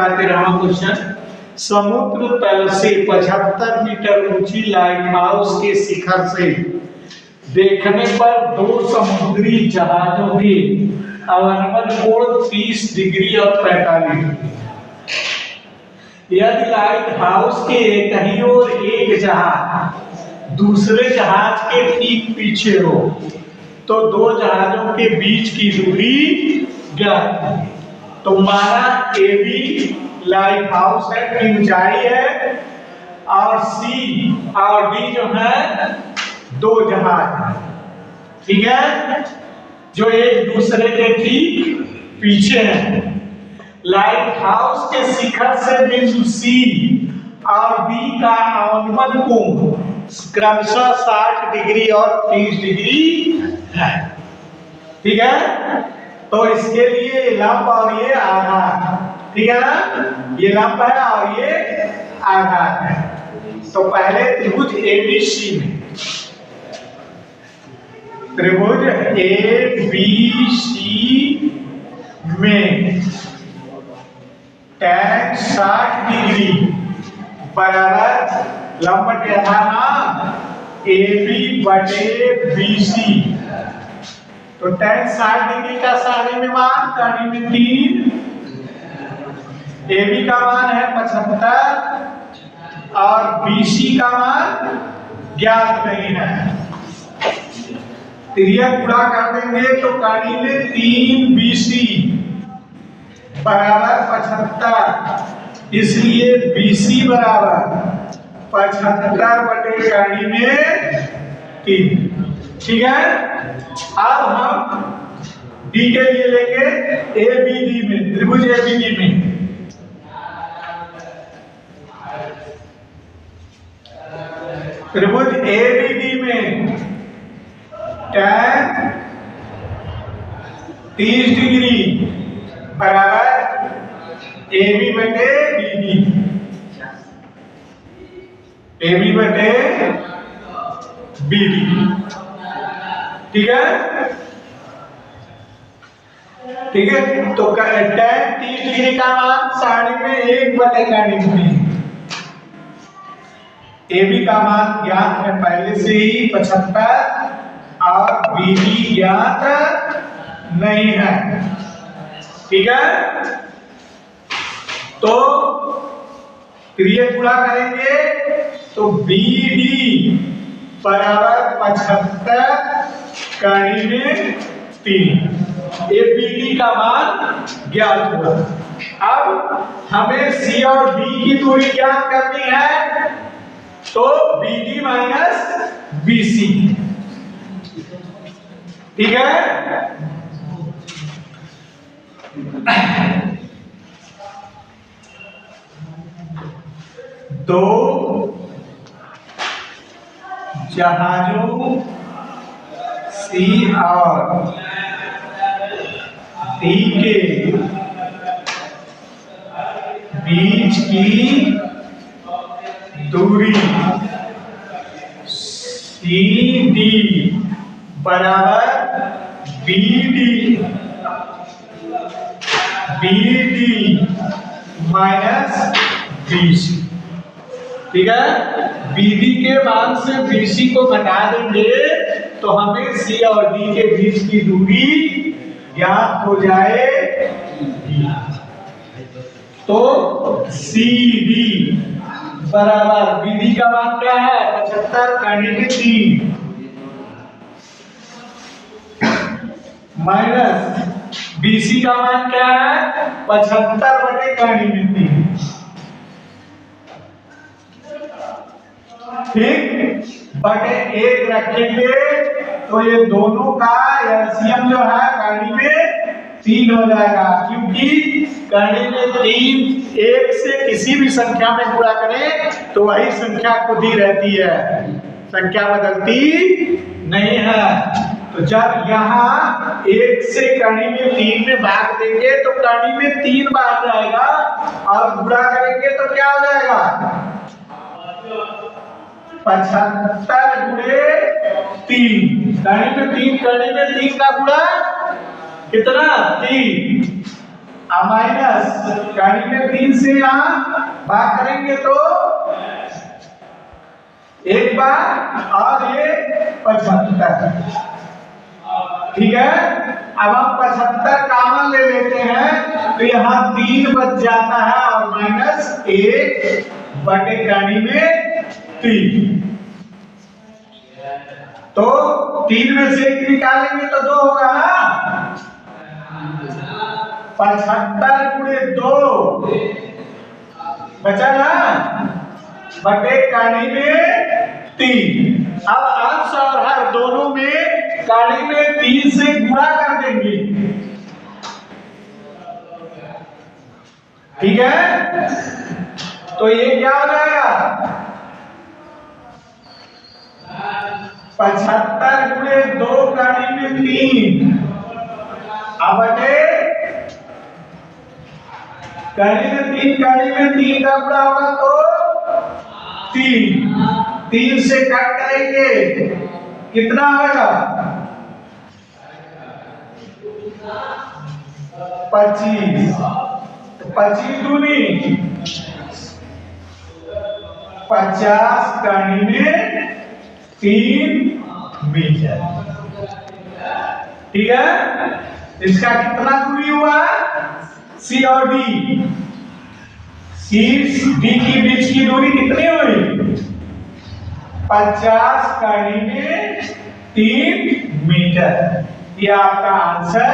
13वां question. समुद्र तल से 75 मीटर ऊंची लाइट हाउस के शिखर से देखने पर दो समुद्री जहाजों के अवनमन कोण 30 डिग्री और 45 डिग्री। यदि लाइट हाउस के कहीं और एक जहाज दूसरे जहाज के ठीक पीछे हो तो दो जहाजों के बीच की दूरी ज्ञात है। तो माना ए बी लाइट हाउस है की ऊंचाई है और सी और डी जो है दो जहाज है, ठीक है, जो एक दूसरे के ठीक पीछे हैं। लाइट हाउस के शिखर से बिंदु सी और बी का अवनमन कोण क्रमशः 60 डिग्री और 30 डिग्री है, ठीक है। तो इसके लिए लंब और ये आधार, ठीक है ना, ये लंब है और ये आधार है। तो पहले त्रिभुज एबीसी में tan 60 डिग्री बराबर लंब क्या था ना AB बटे BC। तो tan 60 डिग्री का सारणी में मान कड़ी में 3, AB का मान है 75 और BC का मान ज्ञात नहीं है। त्रिज्या गुणा कर देंगे तो कड़ी में 3 BC बराबर 75, इसलिए BC बराबर 75 बटे कड़ी में 3, ठीक है। अब हम D के लिए लेंगे ABD में, त्रिभुज ABD में त्रिभुज ABD में tan 30 डिग्री बराबर AB बटे BD, AB बटे BD, ठीक है, ठीक है। तो tan 30 डिग्री का मान सारणी में 1 बटे कड़ी में, AB का मान ज्ञात है पहले से ही 75 और BD ज्ञात नहीं है, ठीक है। तो त्रिज्या गुणा करेंगे तो BD बराबर 75 कड़ी में 3, ABD का मान ज्ञात हुआ। अब हमें C और D की दूरी ज्ञात करनी है, तो BD माइनस BC, ठीक है। दो जहाजों C और D के बीच की दूरी CD बराबर BD माइनस BC, ठीक है। BD के मान से BC को घटा देंगे तो हमें C और D के बीच की दूरी ज्ञात हो जाएगी। तो CD बराबर BD का मान क्या है 75 कड़ी में 3 माइनस BC का मान क्या है 75 बटे कड़ी में 3, ठीक, बटे 1 रखेंगे तो ये दोनों का एलसीएम जो है कड़ी में 3 हो जाएगा, क्योंकि कड़ी में 3 1 से किसी भी संख्या में गुणा करें तो वही संख्या खुद ही रहती है, संख्या बदलती नहीं है। तो जब यहाँ 1 से कड़ी में 3 में भाग देंगे तो कड़ी में 3 बार जाएगा और गुणा करेंगे तो क्या हो जाएगा 75 गुणे 3, कड़ी में 3 का गुणा कितना 3, अब माइनस कड़ी में 3 से यहाँ भाग करेंगे तो एक बार और ये 75। ठीक है, अब हम 75 कॉमन ले लेते हैं तो यहाँ 3 बच जाता है और माइनस 1 बटे कड़ी में 3। तो 3 में से 1 निकालेंगे तो 2 होगा ना। 75 गुणे 2 बचा ना बटे कड़ी में 3। अब अंश और हर दोनों में कड़ी में 3 से गुणा कर देंगे। ठीक है, तो ये क्या हो जाएगा 75 गुणे 2 कड़ी में 3 अब बटे कड़ी में 3 कड़ी में 3 का गुणा होगा तो 3 से कट करेंगे कितना होगा 25। तो 25 दूनी 50 कड़ी में 3 मीटर। ठीक है, इसका कितना दूरी हुआ सी और डी। सी डी की बीच की दूरी कितनी हुई 50 कड़ी में 3 मीटर। ये आपका आंसर